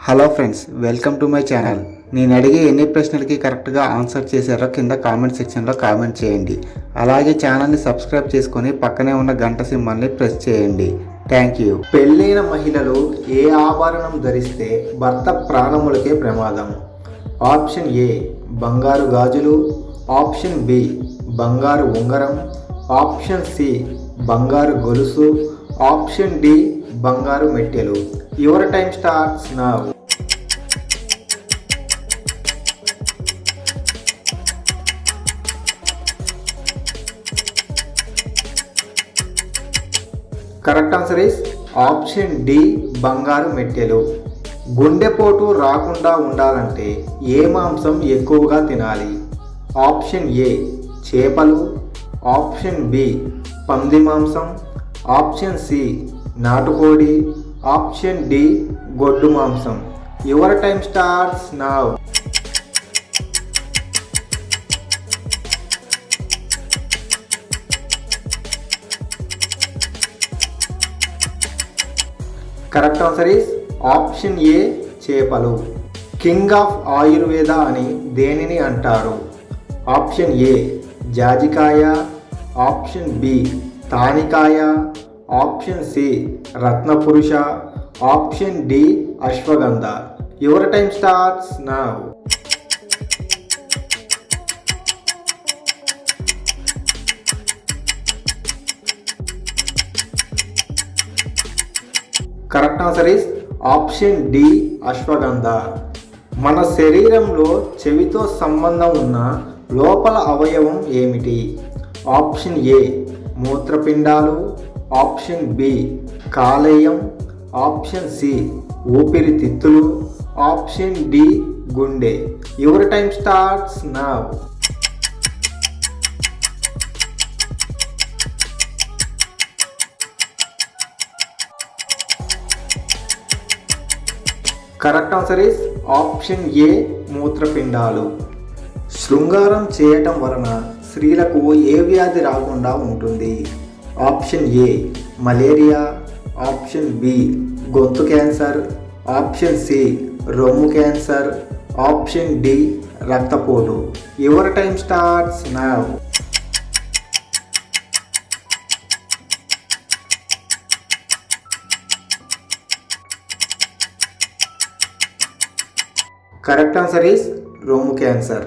Hello friends, welcome to my channel. నేను అడిగే ఎన్ని ప్రశ్నలకి కరెక్ట్గా ఆన్సర్ చేశారో కింద కామెంట్ సెక్షన్లో కామెంట్ చేయండి. అలాగే ఛానల్ని సబ్స్క్రైబ్ చేసుకొని పక్కనే ఉన్న గంట సింబల్ని ప్రెస్ చేయండి. Thank you. పెళ్ళైన మహిళలు ఏ ఆభరణం ధరిస్తే భర్త ప్రాణములకే ప్రమాదం? ఆప్షన్ ఏ బంగారు గాజులు, ఆప్షన్ బి బంగారు ఉంగరం, ఆప్షన్ సి బంగారు గొలుసు, ఆప్షన్ డి బంగారు మెట్టెలు. Your time starts now. Correct answer is option D బంగారు మెట్టెలు. గుండెపోటు రాకుండా ఉండాలంటే ఏ మాంసం ఎక్కువగా తినాలి? ఆప్షన్ ఏ చేపలు, ఆప్షన్ బి పంది మాంసం, ఆప్షన్ సి నాటుకోడి, ఆప్షన్ డి గొడ్డు మాంసం. Your time starts now. Correct answer is option A చేపలు. కింగ్ ఆఫ్ ఆయుర్వేద అని దేనిని అంటారు? ఆప్షన్ ఏ జాజికాయ, ఆప్షన్ బి తానికాయ, ఆప్షన్ సి రత్నపురుష, option D ashwagandha. Your time starts now. Correct answer is option D ashwagandha. మన శరీరంలో చెవితో సంబంధం ఉన్న లోపల అవయవం ఏమిటి? ఆప్షన్ ఏ మూత్రపిండాలు, ఆప్షన్ బి కాలేయం, ఆప్షన్ సి ఊపిరితిత్తులు, ఆప్షన్ డి గుండె. Your time starts now. Correct answer is option A మూత్రపిండాలు. శృంగారం చేయటం వలన స్త్రీలకు ఏ వ్యాధి రాకుండా ఉంటుంది? Option A malaria, option B గొంతు క్యాన్సర్, ఆప్షన్ సి రొమ్ము క్యాన్సర్, ఆప్షన్ డి రక్తపోటు. Your time starts now. Correct answer is రొమ్ము క్యాన్సర్.